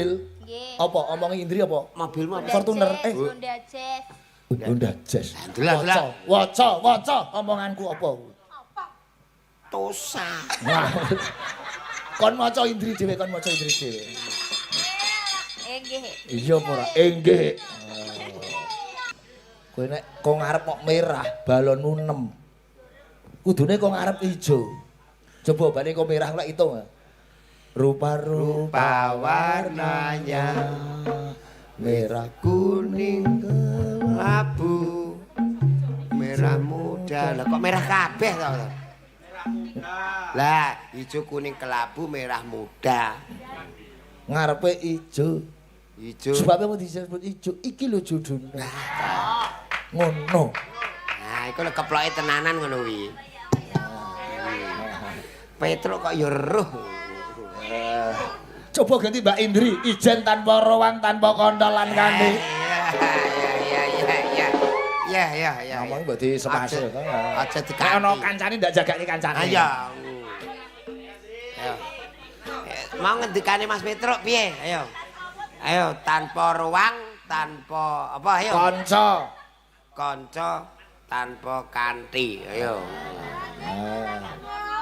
Nggih. Apa omongi Indri apa? Mobilmu apa? Fortuner. Honda Jazz. Honda Jazz. Delok. Waca omonganku apa? Tosa. Wah. Kon maca Indri dhewe, kon maca Indri dhewe. Nggih. Iya apa ora? Nggih. Kowe nek kok ngarep kok merah, balonmu 6. Kudune kok ngarep ijo. Coba balik kok merah lek hitung. Rupa-rupa warnanya merah kuning Kelabu. Merah muda. Lah kok merah kabeh to? Lah, ijo kuning kelabu merah muda. ngarepe ijo. Ijo. Sebab apa disebut ijo? Iki lho judulnya. Ngono. Nah, iku lek keploke tenanan ngono kuwi. Petruk kok ya eruh. Coba ganti Mbak Indri, ijen tanpa rowang, tanpa kondolan kandi. Ya. Ngomong mbok di sepase to. Aja Nek dikanti. ana kancane ndak jagake kancane. Ayo. Ayo. Mau ngendikane Mas Petruk piye? Ayo. Ayo tanpa ruang, tanpa apa ayo. Kanca tanpa kanthi. Ayo.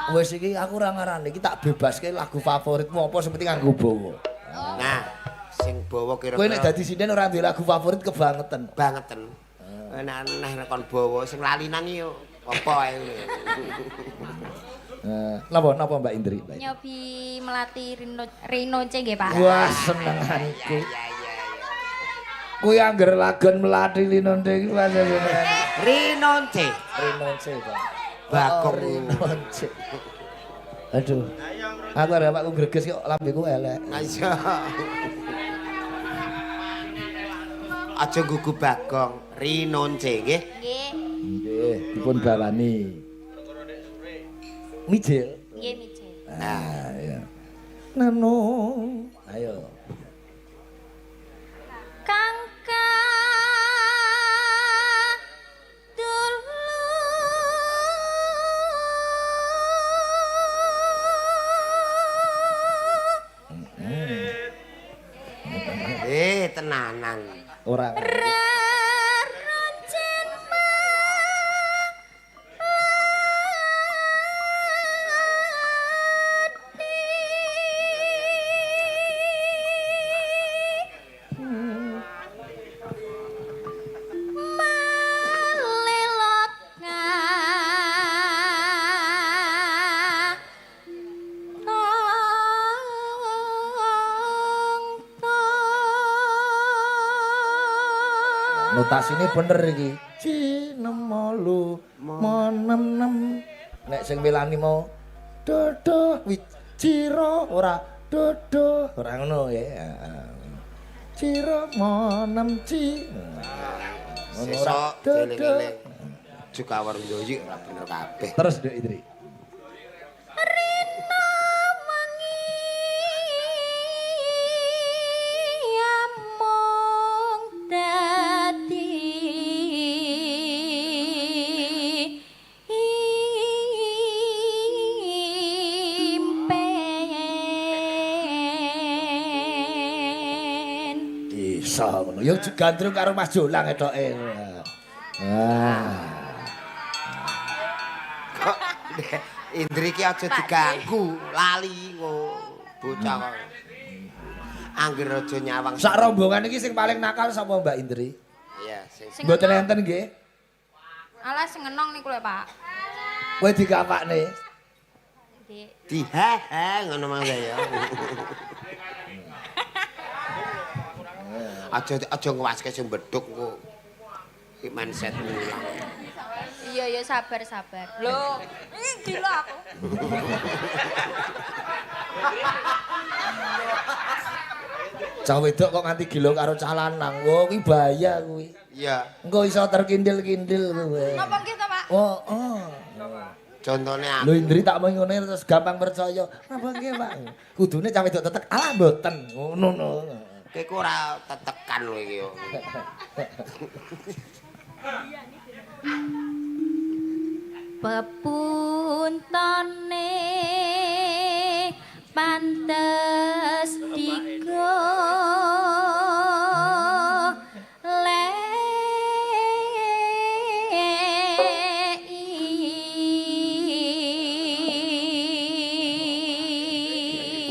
Wis iki aku ora ngarani, iki tak bebaske lagu favoritmu apa sing penting nganggo bawa. Nah, sing bawa kira-kira. Kowe nek dadi sinden ora duwe lagu favorit kebangetan. Bangeten. Aneh nek kon bawa sing lalinan yo apa ae. Napa Mbak Indri? Nyobi melati Rino C nggih, Pak. Wah, senenganku. Kuwi angger lagon melati linonde iki panjenengan. Rinonce. Rinonce, Pak. Bagong Rinonce. Aduh. Aku arep awakku greges kok lambeku elek. Ayo. Aja gugu Bagong, Rinonce nggih. Nggih. Nggih, dipun bawani. Mijil. Nggih, Mijil. Nah, ya. Nanung. Ayo. Kangka dulu Tenanan. Ora. reroncen Notasine bener iki. Cinemolu monem-nem. Nek sing melani mau dodo ciro ora dodo ora ngono ya. Ciro monem ci. Ngono ora Sesuk dieling-eling. Juga warung yoyi ora bener kabeh. Terus Dek Indri. Ngono. Ya gandrung karo Mas Jolang etoke. Kok Indri ki aja diganggu, lali kok bocah kok. Angger aja nyawang. Sak rombongan iki sing paling nakal sapa Mbak Indri? Iya, sing Mboten enten nggih. Alah sing ngenong niku lho, Pak. Kowe dikapakne. Nggih. dihehe ngono mangga ya. Aja ngwaske sing beduk kok. Iki mindset mulang. Iya sabar. Loh, gila aku. Cah wedok kok nganti gila karo cah lanang. Wah, kuwi bahaya kuwi. Iya. Engko iso terkindil-kindil kowe. Napa nggih to, Pak? Oh. Contone Lho aku. Indri tak mau ngene terus gampang percaya. Napa nggih, Pak? Kudune cah wedok tetek. Alah mboten. Ngono. Kowe ora tetekan lho iki yo. Pepuntone pantes digo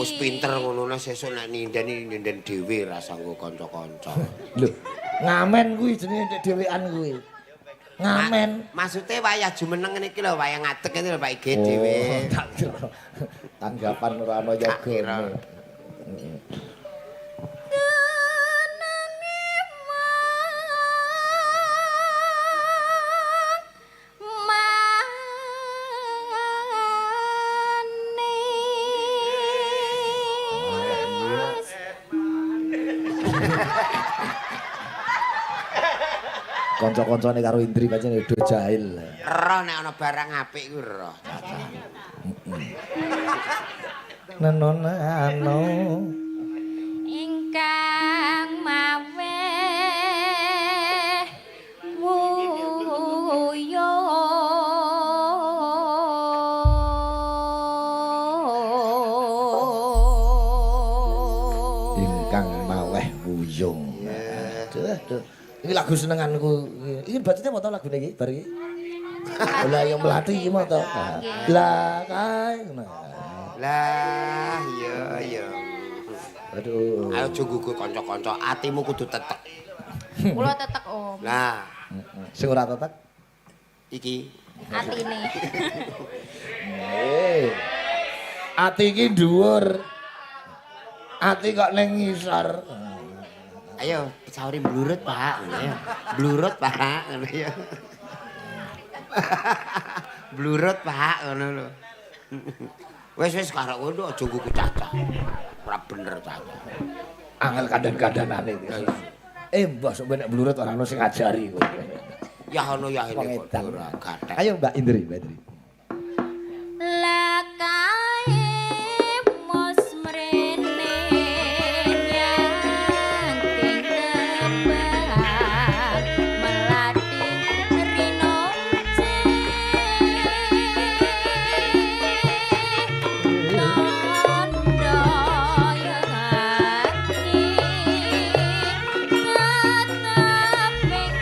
wis pinter ngono sesuk nek ninden dhewe ra sanggo kanca-kanca. Lho, ngamen kuwi jenenge nek dhewean kuwi. Ngamen. Maksudnya wayah jumeneng ngene iki lho, wayah ngadeg ngene lho Pak Ige dhewe. Tanggapan ora ana yoga. Kanca-kancane karo Indri pancen do jahil. Roh nek ana barang apik kuwi roh. Nenona anu ingkang mawe wuyo ingkang maweh wuyung. Aduh. Iki lagu senenganku. Iki bacotnya mau tau lagune iki bar iki. Lah yang melati iki mau tau. Lah kae ngono. Lah iya. Aduh. Ayo aja gugu kanca-kanca, atimu kudu tetek. kula tetek Om Lah, Sing ora tetek. iki atine Ati iki dhuwur. Ati kok ning ngisor. ayo sauri blurut Pak, ayo. Blurut Pak, ngono ya. Blurut Pak, ngono lho. Wis karo ngono aja gugu cacah. Ora bener cacah. Angel kandhan-kandhanane iki. Mbah sok nek blurut ora ono sing ngajari kok. Ya ono ya ini Pengedan. ora gathek. Ayo Mbak Indri. lakae mos mrene nyang tembak melati rino tondo yang ati ngateping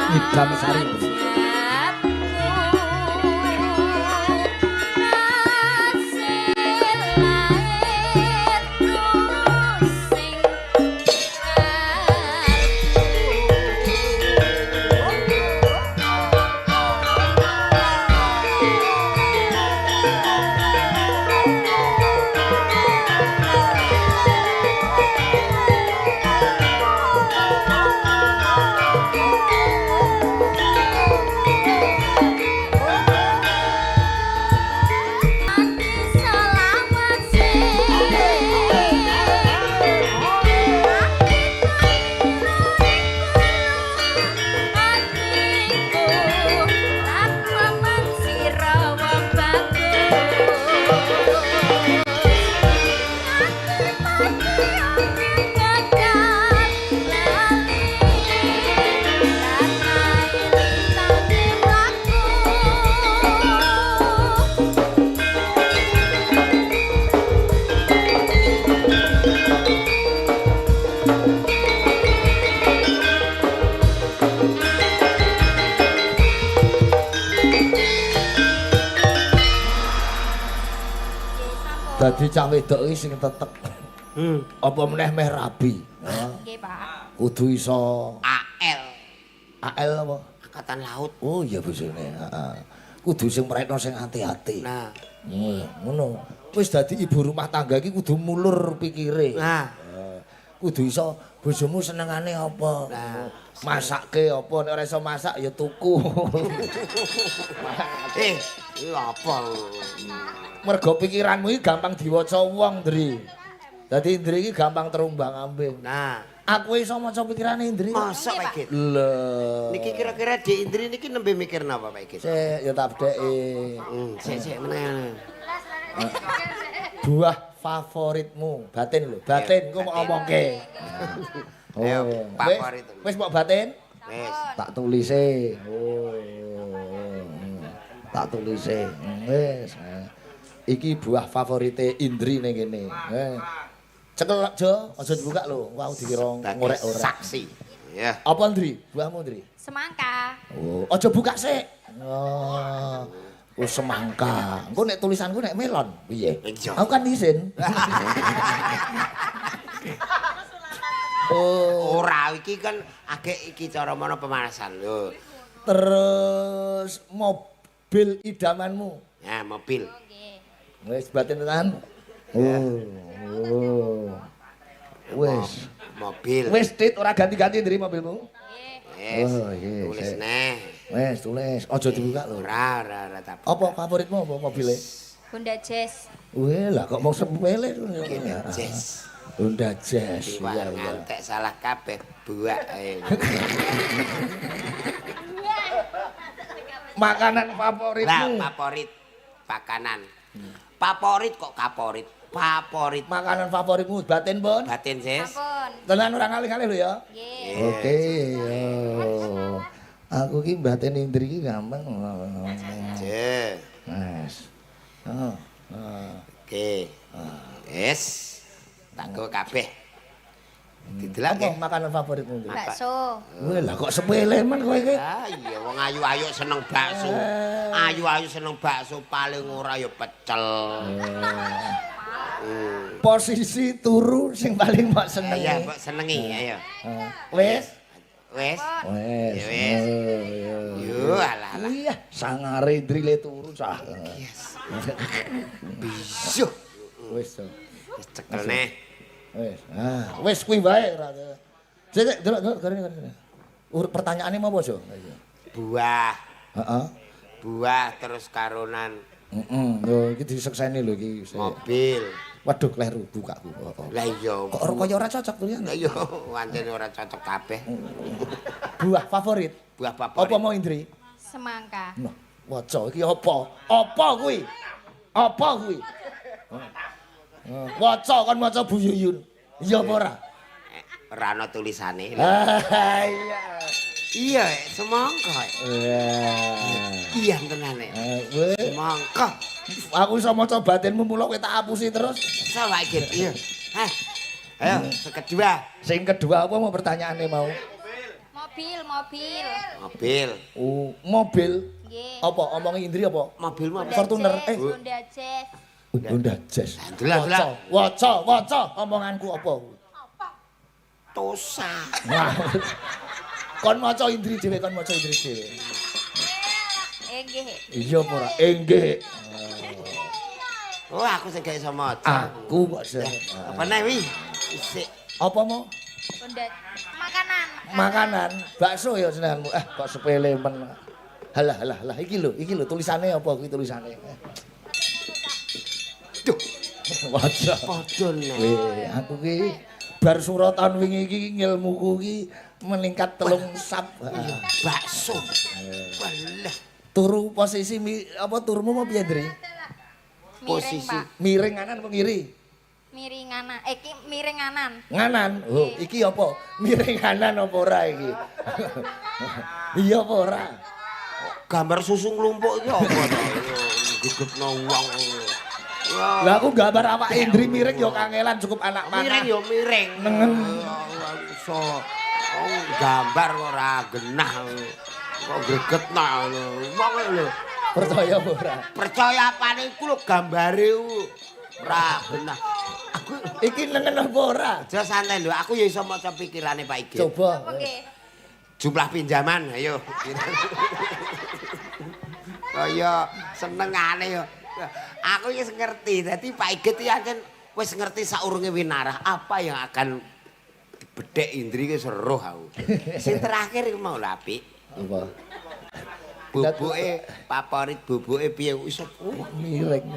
Idam Sari. Dadi cah wedok iki sing tetek. Apa meneh meh rabi. Nggih, Pak. Kudu iso AL. AL apa? Angkatan Laut. Oh iya bosone, heeh. Kudu sing mrekno sing ati-ati. Nah, ngono. Wis dadi ibu rumah tangga iki kudu mulur pikire. nah, Kudu iso bojomu senengane apa. Masake apa nek ora iso masak ya tuku. iki apa? Mergo pikiranmu iki gampang diwaca wong, Ndri. Dadi Ndri iki gampang terumbang-ambing. Nah, Aku iso maca pikirane Ndri. mosok Pak Igit. Lho. Niki kira-kira di Indri niki nembe mikir napa Pak Igit? Sik ya tak bedheki. Sik meneh. Buah favoritmu, batin lho. Batin ku mau omongke. Ayo, favorit. Wis mau batin? Wis. Tak tulise. Oh. Tak tulise. Wis. Iki buah favorite Indri ning kene. Cekel aja, aja dibuka lho. Wau dikira ngorek-orek. Saksi. Ya. Apa Ndri? Buahmu Ndri? Semangka. Oh, aja buka sik. Oh. Oh semangka. Engko nek tulisanku nek melon, piye? Iya. Aku kan izin. Oh, Ora iki kan agek iki cara mana pemanasan lho. terus mobil idamanmu. Ya, mobil. Nggih. Wis batin tenan. Oh. Wis. Mobil. Wis Dit ora ganti-ganti ndri mobilmu. Nggih. Wis. Oh, iya, Tulis sik. neh. Wis tulis, aja dibuka lho. Ora tak. Apa favoritmu apa mobile? Honda Jazz. Weh lah kok mau sepele. Jazz. Honda Jazz. Iwak Iya, iya. ngantek salah kabeh buak ae. Makanan Lah favoritmu. favorit pakanan. Favorit kok kaporit. Favorit Makanan favoritmu batin, Pun. batin sis. Ampun. Tenan ora ngalih-ngalih lho ya. Nggih. Oke. Oh. Aku ki batin Indri ki gampang. Je. Mas. Oh. Oke. Yes. Tak go kabeh. Apa Didelok makanan favoritmu? Indri? Bakso. Weh lah kok sepele men kowe iki. Ah iya wong ayu-ayu seneng bakso. Ayu-ayu seneng bakso paling ora ya pecel. Posisi turu sing paling mbok senengi. Ya mbok senengi ayo. Wis. Wes. Wis. Ya wis. Yo alah alah. Iya, sangare Indri le turu cah. Bisu. Wis. to. Wis cekel neh. Wis. Ah, wis kuwi wae ora. Sik, delok garene. Urut pertanyaane mau apa, Jo? Buah. Heeh. Buah terus karonan Lho iki disekseni lho iki. mobil. Waduh, kleru bukaku. Lah iya. Kok kaya ora cocok tulisan. Lah iya, wancene ora cocok kabeh. Buah favorit. Buah favorit. Apa mau Indri? Semangka. Noh, waca iki apa? Apa kuwi? Apa kuwi? Waca kon maca Bu Yuyun. Iya apa ora? Ora ana tulisane. Ah, iya. Iya, semangka. Iya tenane. Weh, Semangka. aku iso maca batinmu mula kowe tak apusi terus. Salah iki. Iya. Ayo, kedua. Sing kedua apa mau pertanyaane mau? Mobil. Mobil. Oh, mobil. Nggih. Apa omongi Indri apa? Mobilmu apa? Honda Fortuner, Jazz, eh. Honda Jazz. Honda Jazz. Delok. Waca omonganku apa? Tosa. Wah. Kon maca Indri dhewe, kon maca Indri dhewe. Nggih. Iya apa ora? Nggih. Oh, aku sing gak iso maca. Aku kok se. Apa nih, wi? Isik. Apa mau? Honda makanan. Makanan, bakso ya senenganmu. Kok sepele men. Halah, iki lho tulisane apa kuwi tulisane? Duh, Waca. padha neh. Weh, aku ki bar suratan wingi iki ngilmuku ki meningkat 3 sap. Bakso. Walah. Turu posisi apa turumu mau piye, Ndri? Miring, Posisi. Pak. Miring kanan apa ngiri? Miringanan. Iki miringanan. Nganan. Oh, iki apa? Miring nganan apa ora iki? Iya apa ora? Gambar susu nglumpuk iki apa to? Gegetno wong. Lah aku gambar awak Indri miring ya kangelan cukup anak panah. Miring yo miring. Nengen. So gambar ora genah. Kok gregetno ngono. Wong lho. Percaya apa ora? Percaya apane iku lho gambare ora genah. Aku Iki nengen apa ora? aja santai lho, aku ya iso maca pikirane Pak Igit. Coba. Apa nggih? Jumlah pinjaman, ayo. Kaya senengane yo. Aku wis ngerti, dadi Pak Igit iki ancen wis ngerti saurunge winarah apa yang akan bedhek Indri ki seruh aku. Sing terakhir iku mau lho apik. Apa? Bubuke favorit bubuke piye iso Miring.